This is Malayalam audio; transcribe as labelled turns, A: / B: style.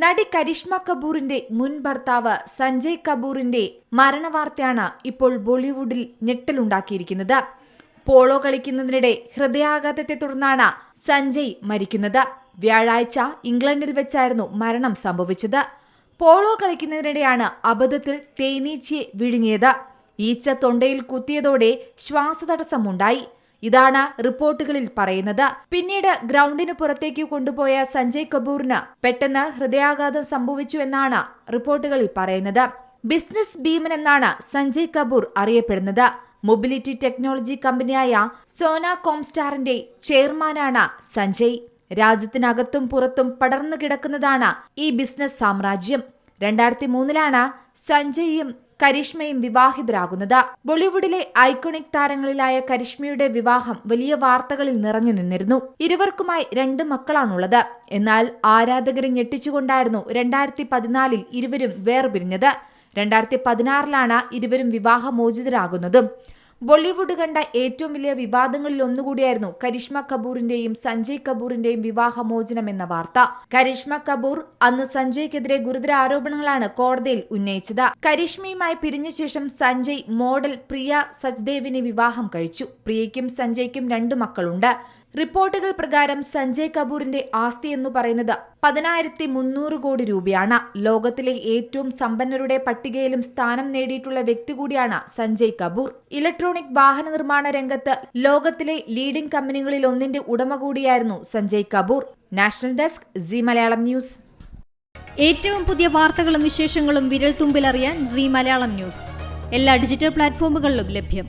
A: നടി കരിഷ്മ കപൂറിന്റെ മുൻ ഭർത്താവ് സഞ്ജയ് കപൂറിന്റെ മരണവാർത്തയാണ് ഇപ്പോൾ ബോളിവുഡിൽ ഞെട്ടലുണ്ടാക്കിയിരിക്കുന്നത്. പോളോ കളിക്കുന്നതിനിടെ ഹൃദയാഘാതത്തെ തുടർന്നാണ് സഞ്ജയ് മരിക്കുന്നത്. വ്യാഴാഴ്ച ഇംഗ്ലണ്ടിൽ വെച്ചായിരുന്നു മരണം സംഭവിച്ചത്. പോളോ കളിക്കുന്നതിനിടെയാണ് അബദ്ധത്തിൽ തേനീച്ചയെ വിഴുങ്ങിയത്. ഈച്ച തൊണ്ടയിൽ കുത്തിയതോടെ ശ്വാസതടസ്സമുണ്ടായി. ഇതാണ് റിപ്പോർട്ടുകളിൽ പറയുന്നത്. പിന്നീട് ഗ്രൗണ്ടിന് പുറത്തേക്ക് കൊണ്ടുപോയ സഞ്ജയ് കപൂറിന് പെട്ടെന്ന് ഹൃദയാഘാതം സംഭവിച്ചു എന്നാണ് റിപ്പോർട്ടുകളിൽ പറയുന്നത്. ബിസിനസ് ഭീമൻ എന്നാണ് സഞ്ജയ് കപൂർ അറിയപ്പെടുന്നത്. മൊബിലിറ്റി ടെക്നോളജി കമ്പനിയായ സോന കോംസ്റ്റാറിന്റെ ചെയർമാനാണ് സഞ്ജയ്. രാജ്യത്തിനകത്തും പുറത്തും പടർന്നു കിടക്കുന്നതാണ് ഈ ബിസിനസ് സാമ്രാജ്യം. 2003 സഞ്ജയും കരിഷ്മയും വിവാഹിതരാകുന്നത്. ബോളിവുഡിലെ ഐക്കോണിക് താരങ്ങളിലായ കരിഷ്മയുടെ വിവാഹം വലിയ വാർത്തകളിൽ നിറഞ്ഞു നിന്നിരുന്നു. ഇരുവർക്കുമായി 2 മക്കളാണുള്ളത്. എന്നാൽ ആരാധകരെ ഞെട്ടിച്ചുകൊണ്ടായിരുന്നു 2014 ഇരുവരും വേർപിരിഞ്ഞത്. 2016 ഇരുവരും വിവാഹമോചിതരാകുന്നതും. ബോളിവുഡ് കണ്ട ഏറ്റവും വലിയ വിവാദങ്ങളിൽ ഒന്നുകൂടിയായിരുന്നു കരിഷ്മ കപൂറിന്റെയും സഞ്ജയ് കപൂറിന്റെയും വിവാഹമോചനം എന്ന വാർത്ത. കരിഷ്മ കപൂർ അന്ന് സഞ്ജയ്ക്കെതിരെ ഗുരുതര ആരോപണങ്ങളാണ് കോടതിയിൽ ഉന്നയിച്ചത്. കരിഷ്മയുമായി പിരിഞ്ഞ ശേഷം സഞ്ജയ് മോഡൽ പ്രിയ സച്ദേവിനെ വിവാഹം കഴിച്ചു. പ്രിയയ്ക്കും സഞ്ജയ്ക്കും 2 മക്കളുണ്ട്. റിപ്പോർട്ടുകൾ പ്രകാരം സഞ്ജയ് കപൂറിന്റെ ആസ്തി എന്ന് പറയുന്നത് 10,300 കോടി രൂപയാണ്. ലോകത്തിലെ ഏറ്റവും സമ്പന്നരുടെ പട്ടികയിലും സ്ഥാനം നേടിയിട്ടുള്ള വ്യക്തി കൂടിയാണ് സഞ്ജയ് കപൂർ. ഇലക്ട്രോണിക് വാഹന നിർമ്മാണ രംഗത്ത് ലോകത്തിലെ ലീഡിംഗ് കമ്പനികളിൽ ഒന്നിന്റെ ഉടമ കൂടിയായിരുന്നു Sanjay Kapoor. National desk Zee Malayalam news.
B: ഏറ്റവും പുതിയ വാർത്തകളും വിശേഷങ്ങളും വിരൽ തുമ്പിലറിയാൻ സീ മലയാളം ന്യൂസ് എല്ലാ ഡിജിറ്റൽ പ്ലാറ്റ്ഫോമുകളിലും ലഭ്യം.